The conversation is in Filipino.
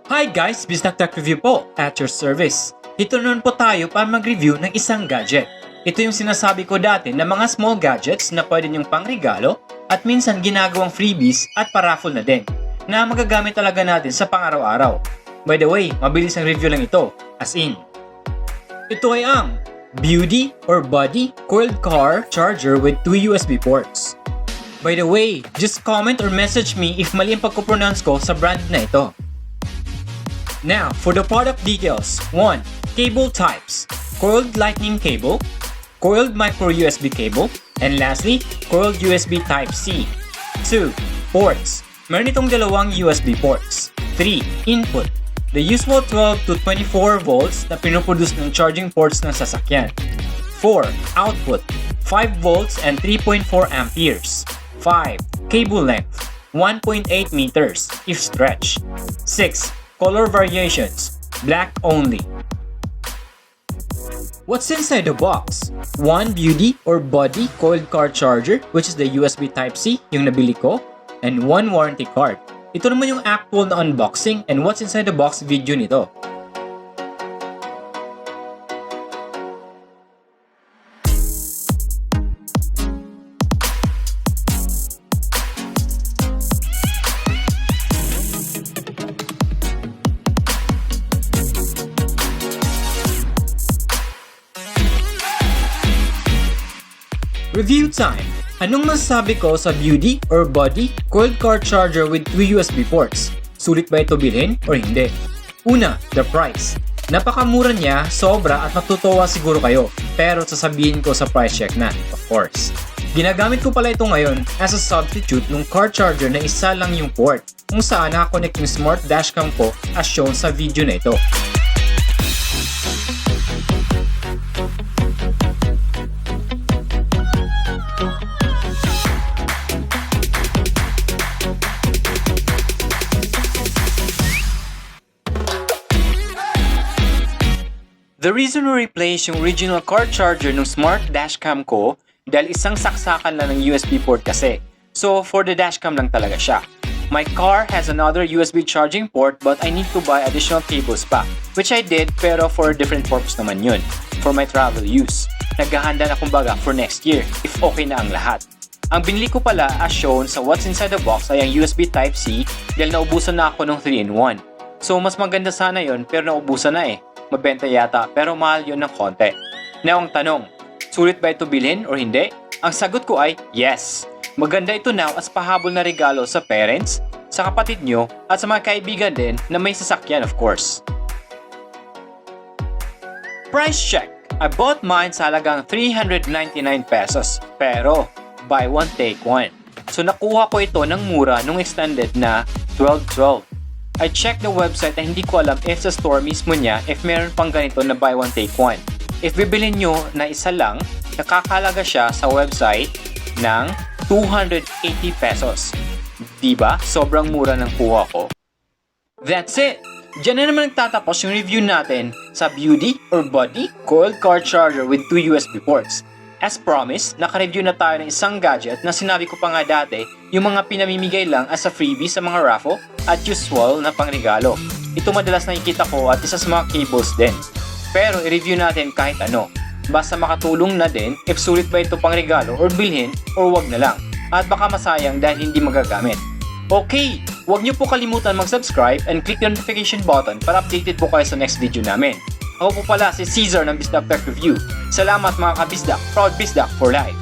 Hi guys! Bisdak Tech Review po, at your service. Dito naman po tayo para mag-review ng isang gadget. Ito yung sinasabi ko dati na mga small gadgets na pwede nyong pangregalo at minsan ginagawang freebies at paraffle na din na magagamit talaga natin sa pang-araw-araw. By the way, mabilis ang review lang ito, as in. Ito ay ang Budi Coiled Car Charger with 2 USB ports. By the way, just comment or message me if mali ang pagkupronounce ko sa brand na ito. Now, for the product details. 1. Cable types. Coiled lightning cable, coiled micro USB cable, and lastly, coiled USB Type-C. 2. Ports. Meron itong dalawang USB ports. 3. Input. The usual 12 to 24 volts na pinuproduce ng charging ports ng sasakyan. 4. Output. 5 volts and 3.4 amperes. 5. Cable length. 1.8 meters if stretched. 6. Color variations. Black only. What's inside the box? 1 Budi Coiled Car Charger, which is the USB Type-C, yung nabili ko, and 1 warranty card. Ito naman yung actual na unboxing and what's inside the box video nito. Review time! Anong masasabi ko sa Budi Coiled Car Charger with 2 USB ports? Sulit ba ito bilhin or hindi? Una, the price. Napakamura niya, sobra at matutuwa siguro kayo. Pero sasabihin ko sa price check na, of course. Ginagamit ko pala ito ngayon as a substitute ng car charger na isa lang yung port, kung saan nakakonect yung smart dashcam ko as shown sa video na ito. The reason we replace yung original car charger ng smart dashcam ko dahil isang saksakan lang ng USB port kasi. So for the dashcam lang talaga siya. My car has another USB charging port but I need to buy additional cables pa. Which I did pero for a different purpose naman yun. For my travel use. Naghahanda na kumbaga for next year if okay na ang lahat. Ang binili ko pala as shown sa what's inside the box ay ang USB Type-C dahil naubusan na ako ng 3-in-1. So mas maganda sana yun pero naubusan na eh. Mabenta yata pero mahal yun ng konti. Now ang tanong, sulit ba ito bilhin or hindi? Ang sagot ko ay yes. Maganda ito now as pahabol na regalo sa parents, sa kapatid nyo at sa mga kaibigan din na may sasakyan of course. Price check. I bought mine sa halagang 399 pesos pero buy one take one. So nakuha ko ito ng mura nung extended na 12/12. I checked the website na hindi ko alam if sa store mismo niya if meron pang ganito na buy one take one. If bibilhin nyo na isa lang, nakakalaga siya sa website ng 280 pesos. Diba? Sobrang mura ng kuha ko. That's it! Diyan na naman nagtatapos yung review natin sa Budi Coiled Car Charger with 2 USB ports. As promised, naka-review na tayo ng isang gadget na sinabi ko pa nga dati, yung mga pinamimigay lang as a freebie sa mga raffle at usual na pangregalo. Ito madalas nakikita ko at isa sa mga cables din. Pero i-review natin kahit ano. Basta makatulong na din if sulit ba ito pangregalo or bilhin or wag na lang. At baka masayang dahil hindi magagamit. Okay, wag niyo po kalimutan mag-subscribe and click the notification button para updated po kayo sa next video namin. Ako po pala si Caesar ng Bisdak Tech Review. Salamat mga Ka-Bisdak, proud Bisdak for life!